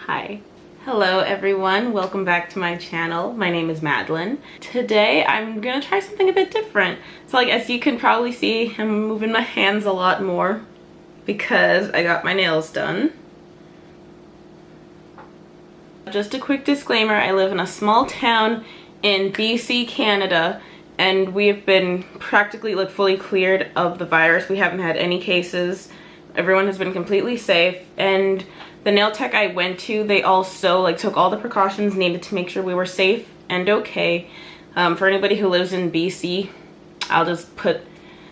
Hi. Hello everyone, welcome back to my channel. My name is Madelaine. Today I'm gonna try something a bit different. So like as you can probably see, I'm moving my hands a lot more because I got my nails done. Just a quick disclaimer, I live in a small town in BC, Canada, and we have been practically like fully cleared of the virus. We haven't had any cases. Everyone has been completely safe, and the nail tech I went to, they also like took all the precautions needed to make sure we were safe and okay. For anybody who lives in BC, I'll just put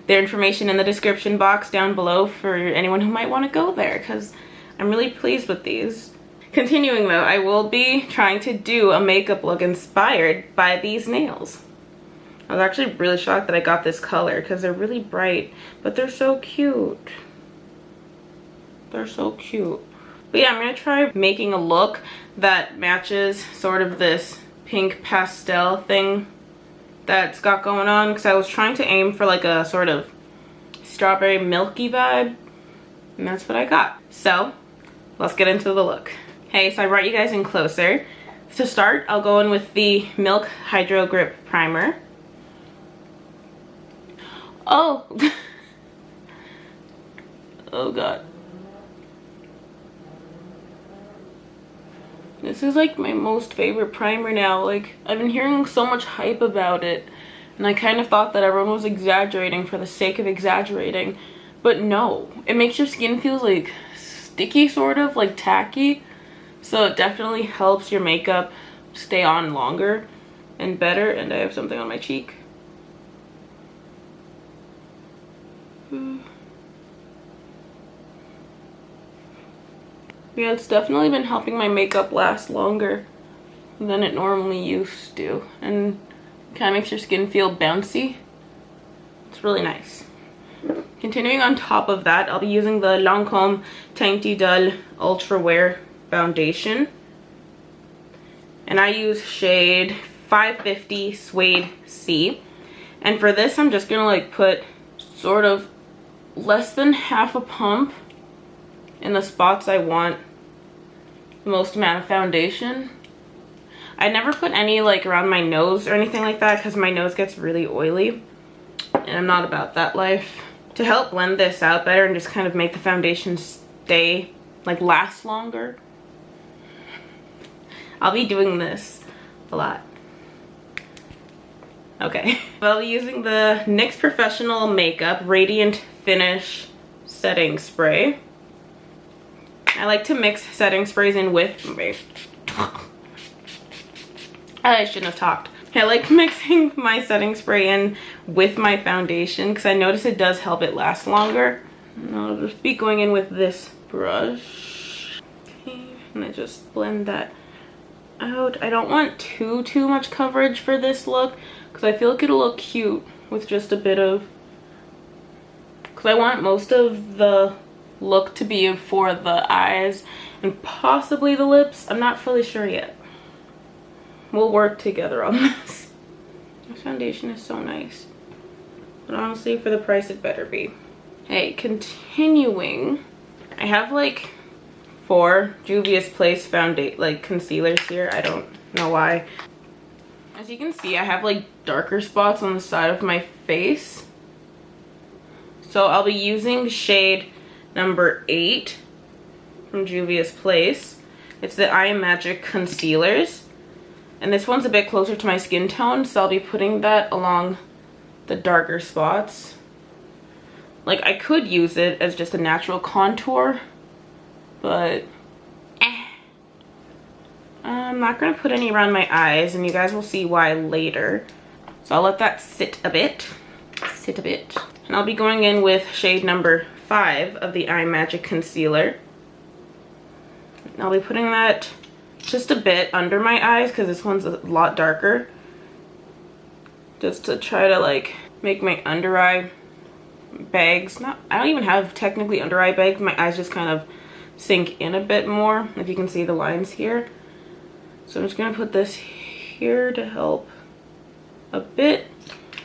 their information in the description box down below for anyone who might want to go there, because I'm really pleased with these. Continuing though, I will be trying to do a makeup look inspired by these nails. I was actually really shocked that I got this color because they're really bright, but they're so cute. They're so cute. But yeah, I'm gonna try making a look that matches sort of this pink pastel thing that's got going on, because I was trying to aim for like a sort of strawberry milky vibe, and that's what I got. So let's get into the look. Okay, so I brought you guys in closer. To start, I'll go in with the Milk Hydro Grip Primer. Oh! Oh god. This is like my most favorite primer now. Like, I've been hearing so much hype about it, and I kind of thought that everyone was exaggerating for the sake of exaggerating. But no, it makes your skin feel like sticky, sort of, like tacky. So it definitely helps your makeup stay on longer and better. And I have something on my cheek. Yeah, it's definitely been helping my makeup last longer than it normally used to, and kind of makes your skin feel bouncy. It's really nice. Continuing on top of that, I'll be using the Lancome Teint Idole Ultra Wear Foundation, and I use shade 550 Suede C. And for this, I'm just gonna like put sort of less than half a pump in the spots I want the most amount of foundation. I never put any like around my nose or anything like that because my nose gets really oily, and I'm not about that life. To help blend this out better and just kind of make the foundation stay, like last longer, I'll be doing this a lot. Okay, I'll be using the NYX Professional Makeup Radiant Finish Setting Spray. I like to mix setting sprays in with... I shouldn't have talked. I like mixing my setting spray in with my foundation because I notice it does help it last longer. And I'll just be going in with this brush. Okay, and I just blend that out. I don't want too much coverage for this look because I feel like it'll look cute with just a bit of... Because I want most of the look to be for the eyes and possibly the lips. I'm not fully sure yet. We'll work together on this. This foundation is so nice, but honestly for the price it better be. Hey, continuing, I have like 4 Juvias Place foundation like concealers here. I don't know why. As you can see, I have like darker spots on the side of my face, so I'll be using shade number 8 from Juvias Place. It's the Eye Magic Concealers, and this one's a bit closer to my skin tone, so I'll be putting that along the darker spots. Like, I could use it as just a natural contour, but I'm not gonna put any around my eyes, and you guys will see why later. So I'll let that sit a bit, and I'll be going in with shade number 5 of the Eye Magic Concealer. I'll be putting that just a bit under my eyes because this one's a lot darker, just to try to like make my under eye bags, I don't even have technically under eye bags, my eyes just kind of sink in a bit more, if you can see the lines here. So I'm just gonna put this here to help a bit,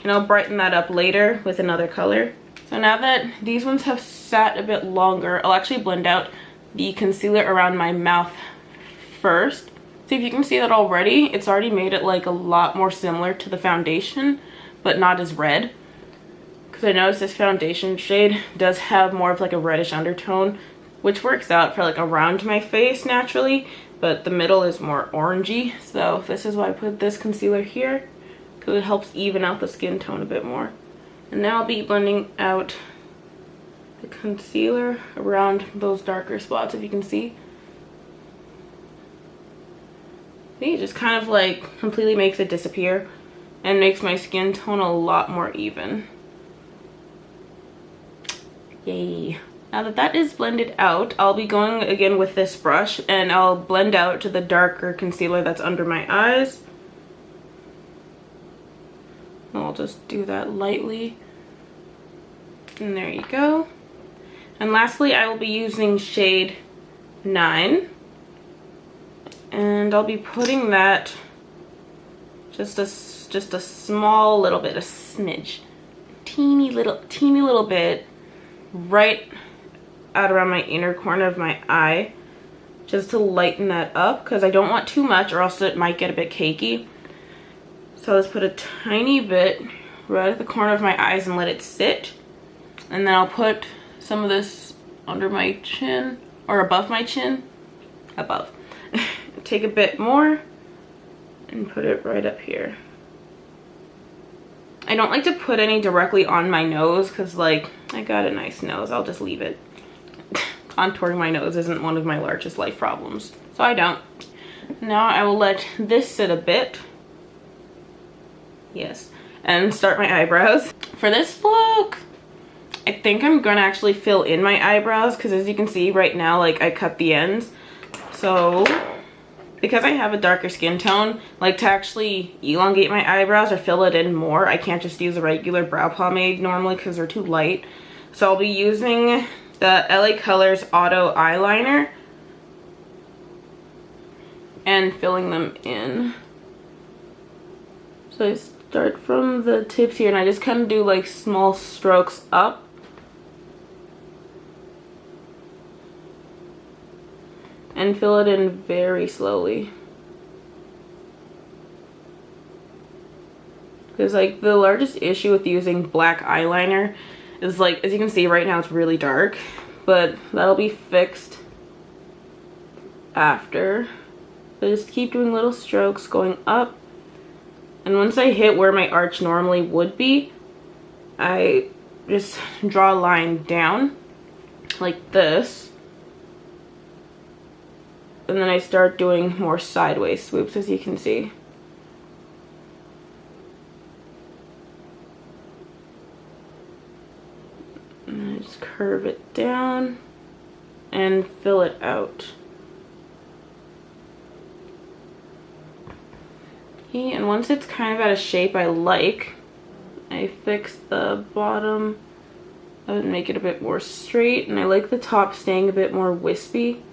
and I'll brighten that up later with another color. So now that these ones have sat a bit longer, I'll actually blend out the concealer around my mouth first. See if you can see that already. It's already made it like a lot more similar to the foundation, but not as red. Because I noticed this foundation shade does have more of like a reddish undertone, which works out for like around my face naturally, but the middle is more orangey. So this is why I put this concealer here, because it helps even out the skin tone a bit more. And now I'll be blending out the concealer around those darker spots, if you can see. See, it just kind of like completely makes it disappear and makes my skin tone a lot more even. Yay. Now that that is blended out, I'll be going again with this brush and I'll blend out to the darker concealer that's under my eyes. I'll just do that lightly. And there you go. And lastly, I will be using shade 9. And I'll be putting that just a small little bit, a smidge, teeny little bit right out around my inner corner of my eye, just to lighten that up, because I don't want too much or else it might get a bit cakey. So I'll just put a tiny bit right at the corner of my eyes and let it sit. And then I'll put some of this under my chin, or above my chin, above. Take a bit more and put it right up here. I don't like to put any directly on my nose because like I got a nice nose. I'll just leave it. Contouring my nose isn't one of my largest life problems, so I don't. Now I will let this sit a bit. Yes, and start my eyebrows. For this look, I think I'm gonna actually fill in my eyebrows because as you can see right now, like I cut the ends. So because I have a darker skin tone, like to actually elongate my eyebrows or fill it in more, I can't just use a regular brow pomade normally because they're too light. So I'll be using the LA Colors Auto Eyeliner and filling them in. So I start from the tips here and I just kind of do like small strokes up. And fill it in very slowly. Because like the largest issue with using black eyeliner is like, as you can see right now it's really dark, but that'll be fixed after. So just keep doing little strokes going up. And once I hit where my arch normally would be, I just draw a line down like this. And then I start doing more sideways swoops, as you can see. And I just curve it down and fill it out. Okay, and once it's kind of at a shape I like, I fix the bottom and make it a bit more straight, and I like the top staying a bit more wispy.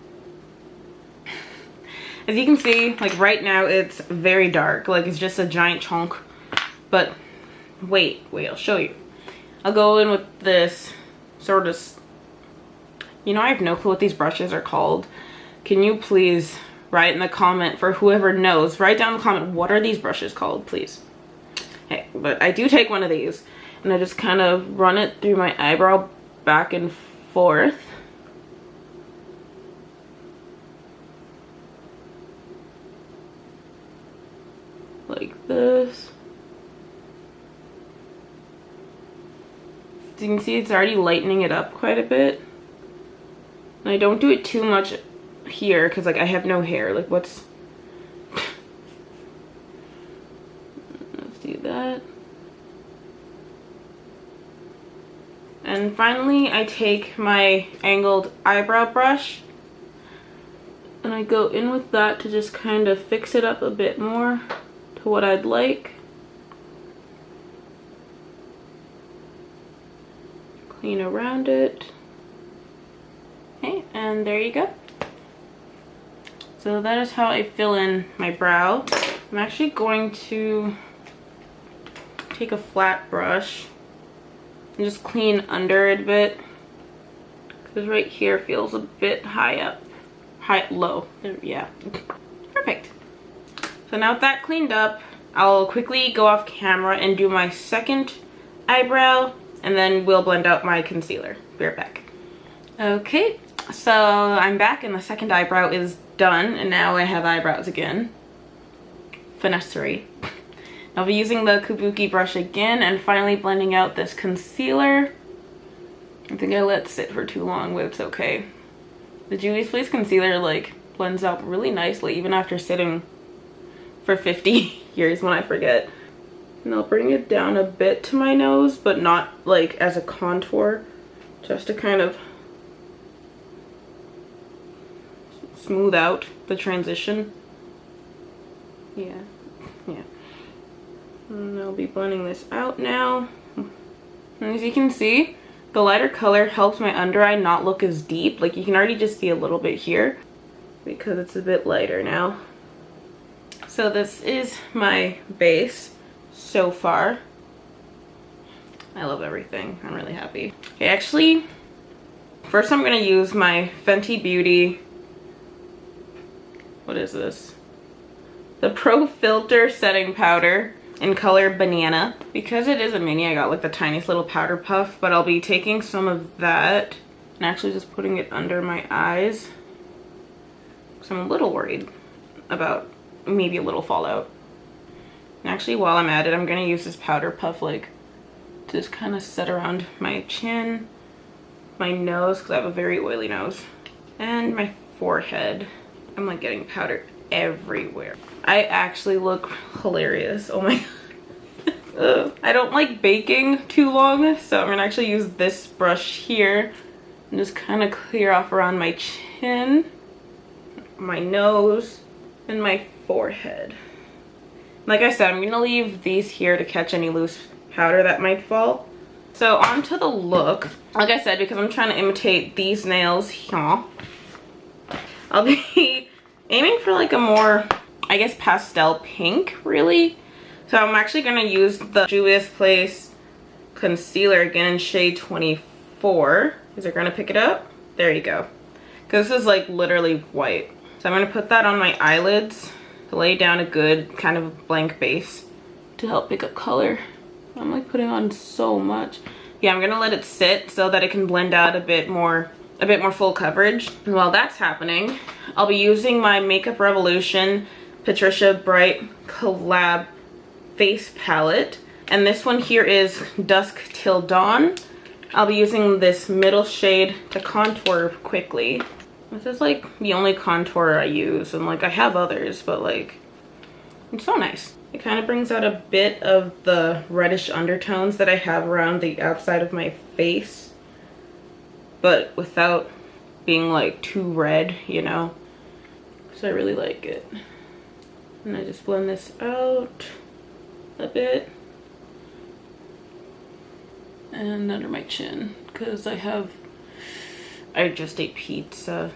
As you can see, like right now it's very dark, like it's just a giant chunk, but wait, I'll show you. I'll go in with this sort of, you know, I have no clue what these brushes are called. Can you please write in the comment, for whoever knows, write down in the comment, what are these brushes called, please? Okay, but I do take one of these and I just kind of run it through my eyebrow back and forth. Like this. As you can see, it's already lightening it up quite a bit. And I don't do it too much here because like I have no hair. Like what's let's do that. And finally I take my angled eyebrow brush and I go in with that to just kind of fix it up a bit more to what I'd like. Clean around it. Okay, and there you go. So that is how I fill in my brow. I'm actually going to take a flat brush and just clean under it a bit, because right here feels a bit high up. high, low. Yeah, perfect. So now with that cleaned up, I'll quickly go off camera and do my second eyebrow, and then we'll blend out my concealer. Be right back. Okay, so I'm back and the second eyebrow is done, and now I have eyebrows again. Finessery. I'll be using the kabuki brush again and finally blending out this concealer. I think I let it sit for too long, but it's okay. The Juvias Place concealer like blends out really nicely even after sitting for 50 years when I forget. And I'll bring it down a bit to my nose, but not like as a contour, just to kind of smooth out the transition. Yeah. And I'll be blending this out now. And as you can see, the lighter color helps my under eye not look as deep. Like you can already just see a little bit here because it's a bit lighter now. So this is my base so far. I love everything. I'm really happy. Okay, actually, first I'm gonna use my Fenty Beauty. What is this? The Pro Filt'r setting powder in color Banana. Because it is a mini, I got like the tiniest little powder puff, but I'll be taking some of that and actually just putting it under my eyes. So I'm a little worried about maybe a little fallout. And actually, while I'm at it, I'm gonna use this powder puff like to just kind of set around my chin, my nose, because I have a very oily nose, and my forehead. I'm like getting powder everywhere. I actually look hilarious. Oh my god. I don't like baking too long, so I'm gonna actually use this brush here and just kind of clear off around my chin, my nose, and my forehead. Like I said, I'm gonna leave these here to catch any loose powder that might fall. So onto the look. Like I said, because I'm trying to imitate these nails here, I'll be aiming for like a more, I guess, pastel pink, really. So I'm actually gonna use the Juvias Place concealer again in shade 24. Is it gonna pick it up? There you go. Because this is like literally white. So I'm gonna put that on my eyelids to lay down a good kind of blank base to help pick up color. I'm like putting on so much. Yeah, I'm gonna let it sit so that it can blend out a bit more full coverage. And while that's happening, I'll be using my Makeup Revolution Patricia Bright Collab Face Palette. And this one here is Dusk Till Dawn. I'll be using this middle shade to contour quickly. This is like the only contour I use, and like I have others, but like it's so nice. It kind of brings out a bit of the reddish undertones that I have around the outside of my face, but without being like too red, you know. So I really like it. And I just blend this out a bit and under my chin because I just ate pizza.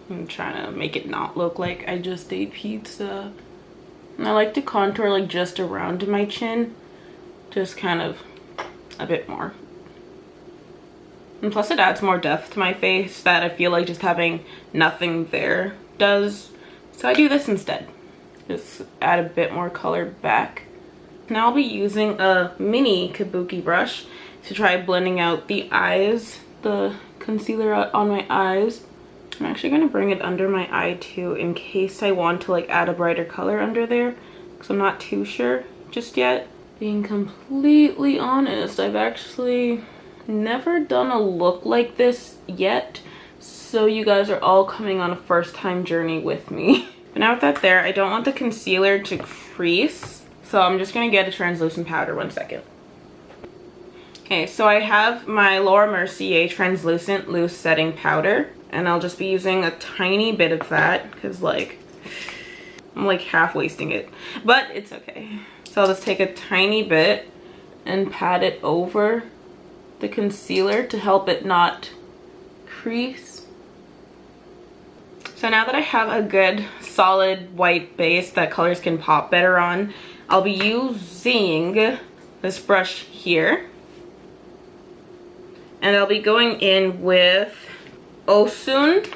I'm trying to make it not look like I just ate pizza. And I like to contour like just around my chin, just kind of a bit more. And plus it adds more depth to my face that I feel like just having nothing there does. So I do this instead. Just add a bit more color back. Now I'll be using a mini kabuki brush to try blending out the eyes, the concealer on my eyes. I'm actually going to bring it under my eye too in case I want to like add a brighter color under there, because I'm not too sure just yet. Being completely honest, I've actually never done a look like this yet, so you guys are all coming on a first time journey with me. But now with that there, I don't want the concealer to crease, so I'm just going to get a translucent powder. 1 second. Okay, so I have my Laura Mercier translucent loose setting powder, and I'll just be using a tiny bit of that because like I'm like half wasting it, but it's okay. So I'll just take a tiny bit and pat it over the concealer to help it not crease. So now that I have a good solid white base that colors can pop better on, I'll be using this brush here. And I'll be going in with Osun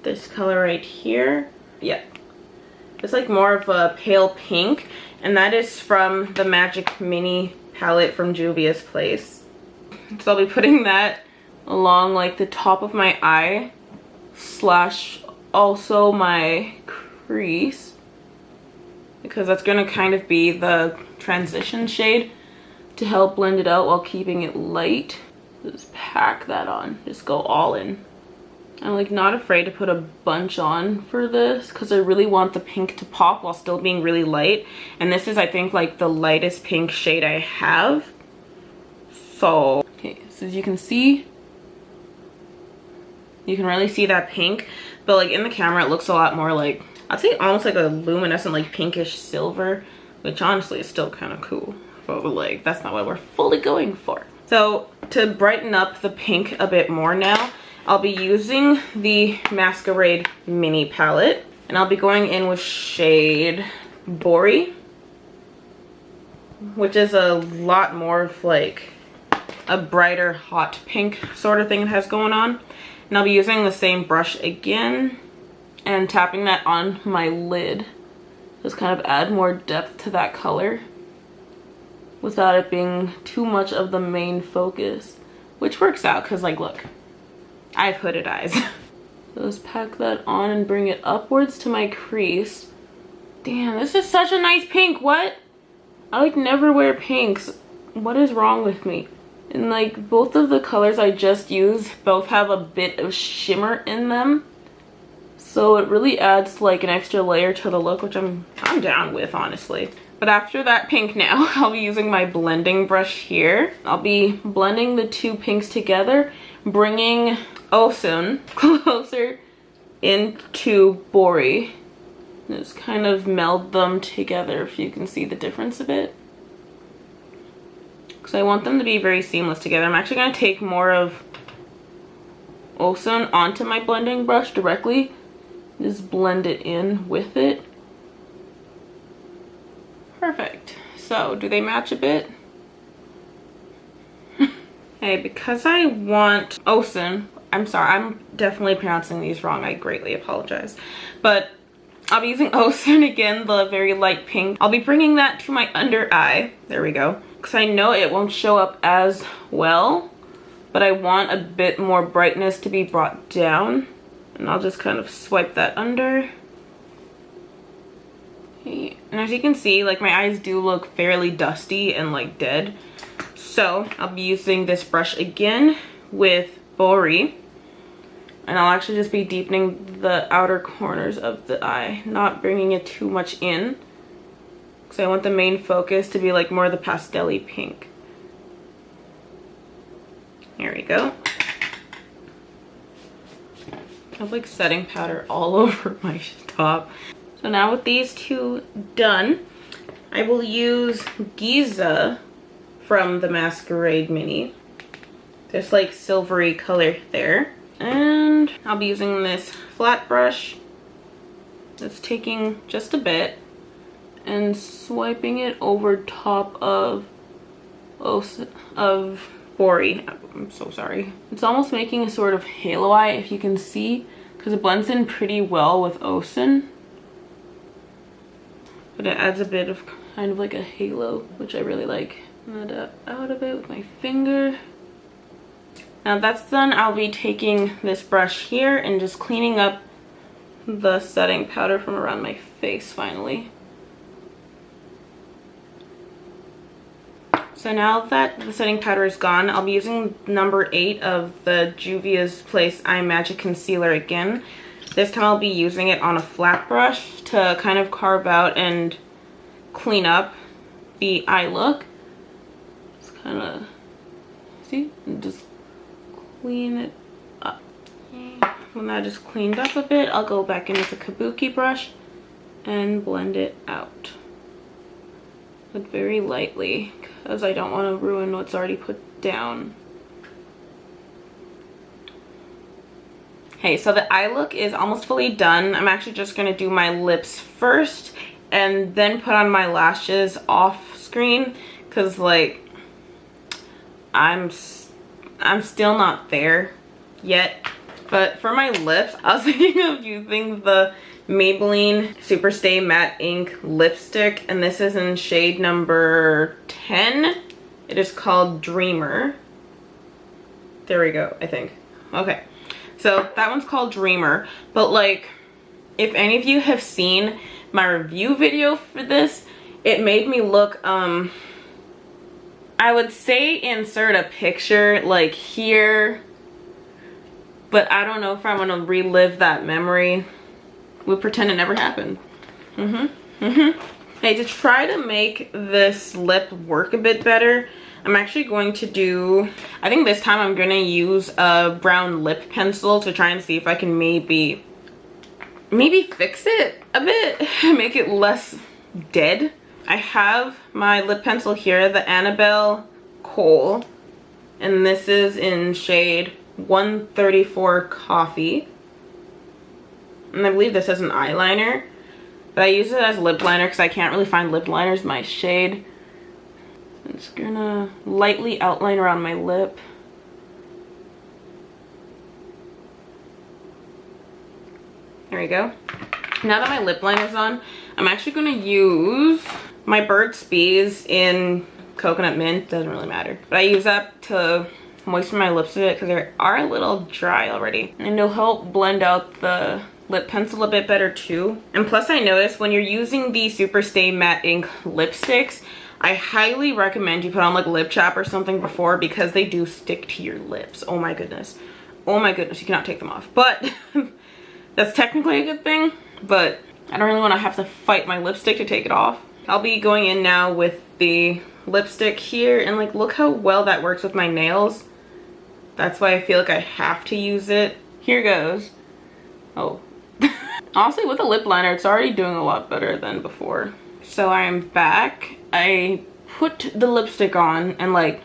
this color right here. Yeah, it's like more of a pale pink, and that is from the Magic Mini palette from Juvia's place. So I'll be putting that along like the top of my eye slash also my crease, because that's gonna kind of be the transition shade to help blend it out while keeping it light. Just pack that on, just go all in. I'm like not afraid to put a bunch on for this because I really want the pink to pop while still being really light. And this is, I think, like the lightest pink shade I have. So, okay, so as you can see, you can really see that pink, but like in the camera it looks a lot more like, I'd say almost like a luminescent like pinkish silver, which honestly is still kind of cool, but like that's not what we're fully going for. So to brighten up the pink a bit more now, I'll be using the Masquerade mini palette, and I'll be going in with shade Bori, which is a lot more of like a brighter hot pink sort of thing it has going on. And I'll be using the same brush again and tapping that on my lid. Just kind of add more depth to that color without it being too much of the main focus, which works out because like look, I have hooded eyes. So just pack that on and bring it upwards to my crease. Damn, this is such a nice pink. What? I like never wear pinks. What is wrong with me? And like both of the colors I just used both have a bit of shimmer in them. So it really adds like an extra layer to the look, which I'm down with, honestly. But after that pink now, I'll be using my blending brush here. I'll be blending the two pinks together, bringing Osun closer into Bori. Just kind of meld them together if you can see the difference a bit. Because I want them to be very seamless together. I'm actually going to take more of Osun onto my blending brush directly. Just blend it in with it. Perfect. So, do they match a bit? Okay, because I want Osun, I'm sorry, I'm definitely pronouncing these wrong. I greatly apologize. But I'll be using Osun again, the very light pink. I'll be bringing that to my under eye. There we go. Because I know it won't show up as well, but I want a bit more brightness to be brought down. And I'll just kind of swipe that under. Okay. And as you can see, like my eyes do look fairly dusty and like dead. So I'll be using this brush again with Bori. And I'll actually just be deepening the outer corners of the eye, not bringing it too much in. Because I want the main focus to be like more of the pastel-y pink. There we go. I have like setting powder all over my top. So now with these two done, I will use Giza from the Masquerade mini. There's like silvery color there. And I'll be using this flat brush. That's taking just a bit and swiping it over top of Bori. I'm so sorry. It's almost making a sort of halo eye, if you can see, because it blends in pretty well with Osun. But it adds a bit of kind of like a halo, which I really like. That out a bit with my finger. Now that's done, I'll be taking this brush here and just cleaning up the setting powder from around my face finally. So now that the setting powder is gone, I'll be using number 8 of the Juvia's Place Eye Magic Concealer again. This time I'll be using it on a flat brush to kind of carve out and clean up the eye look. Just kind of, see, and just clean it up. When that is cleaned up a bit, I'll go back in with a kabuki brush and blend it out. But very lightly, because I don't want to ruin what's already put down. Okay, so the eye look is almost fully done. I'm actually just going to do my lips first and then put on my lashes off screen, because like I'm still not there yet But for my lips, I was thinking of using the Maybelline Superstay Matte Ink Lipstick, and this is in shade number 10. It is called Dreamer. There we go, I think. Okay, so that one's called Dreamer, but like, if any of you have seen my review video for this, it made me look, I would say insert a picture like here, but I don't know if I want to relive that memory. We'll pretend it never happened. Hey, to try to make this lip work a bit better, I'm actually going to do, I think this time I'm going to use a brown lip pencil to try and see if I can maybe fix it a bit, make it less dead. I have my lip pencil here, the Annabelle Kohl, and this is in shade 134 Coffee. And I believe this is an eyeliner, but I use it as lip liner because I can't really find lip liners my shade. I'm just gonna lightly outline around my lip. There we go. Now that my lip liner's on, I'm actually gonna use my Burt's Bees in Coconut Mint. Doesn't really matter, but I use that to moisten my lips a bit because they are a little dry already, and it'll help blend out the lip pencil a bit better too. And plus, I noticed when you're using the Superstay Matte Ink lipsticks, I highly recommend you put on like lip chap or something before, because they do stick to your lips. Oh my goodness, oh my goodness, you cannot take them off. But that's technically a good thing, but I don't really want to have to fight my lipstick to take it off. I'll be going in now with the lipstick here, and like, look how well that works with my nails. That's why I feel like I have to use it. Here goes. Oh. Honestly, with a lip liner, it's already doing a lot better than before. So I am back. I put the lipstick on, and like,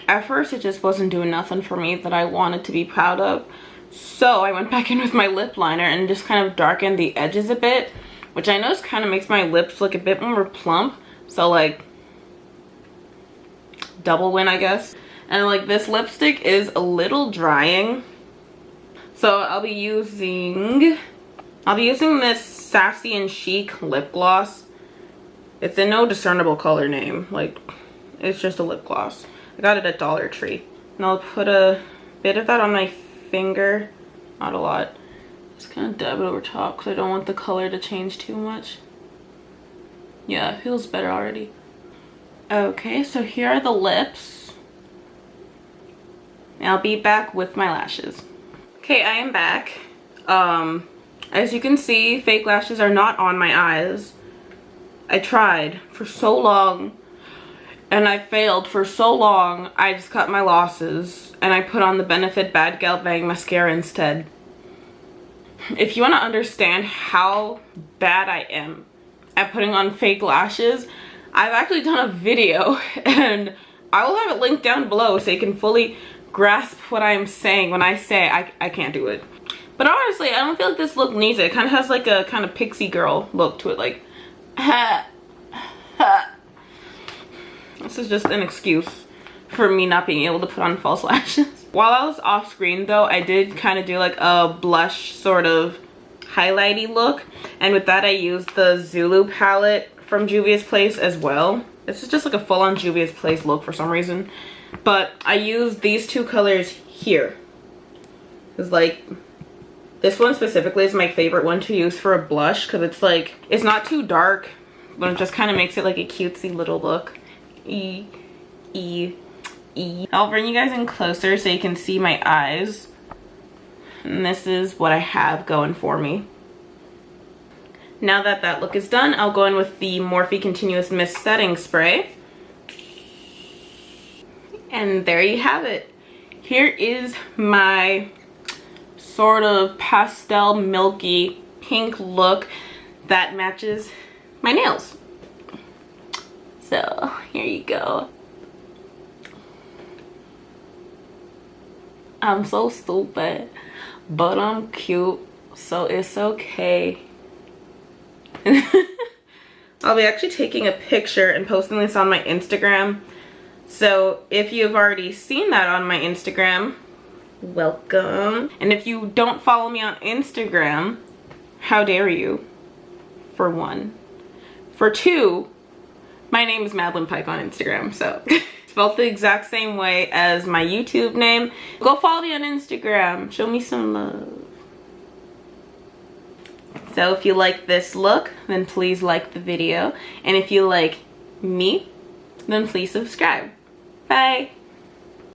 at first it just wasn't doing nothing for me that I wanted to be proud of. So I went back in with my lip liner and just kind of darkened the edges a bit, which I noticed kind of makes my lips look a bit more plump. So like, double win, I guess. And like, this lipstick is a little drying, so I'll be using this Sassy and Chic lip gloss. It's in no discernible color name, like, it's just a lip gloss. I got it at Dollar Tree, and I'll put a bit of that on my finger, not a lot. Just kind of dab it over top because I don't want the color to change too much. Yeah, it feels better already. Okay, so here are the lips. I'll be back with my lashes. Okay, I am back. As you can see, fake lashes are not on my eyes. I tried for so long and I failed for so long. I just cut my losses and I put on the Benefit BADgal Bang Mascara instead. If you want to understand how bad I am at putting on fake lashes, I've actually done a video, and I will have it linked down below so you can fully grasp what I'm saying when I say I can't do it. But honestly, I don't feel like this look needs it. It kind of has like a kind of pixie girl look to it, like, ha, ha. This is just an excuse for me not being able to put on false lashes. While I was off screen though, I did kind of do like a blush sort of highlighty look, and with that I used the Zulu palette from Juvia's Place as well. This is just like a full-on Juvia's Place look for some reason, but I used these two colors here. It's like, this one specifically is my favorite one to use for a blush because it's like, it's not too dark, but it just kind of makes it like a cutesy little look. I'll bring you guys in closer so you can see my eyes. And this is what I have going for me. Now that that look is done, I'll go in with the Morphe Continuous Mist Setting Spray. And there you have it. Here is my sort of pastel milky pink look that matches my nails. So here you go. I'm so stupid, but I'm cute, so it's okay. I'll be actually taking a picture and posting this on my Instagram. So if you've already seen that on my Instagram, welcome. And if you don't follow me on Instagram, how dare you? For one. For two, my name is Madelaine Pike on Instagram, so spelled the exact same way as my YouTube name. Go follow me on Instagram. Show me some love. So if you like this look, then please like the video. And if you like me, then please subscribe. Bye.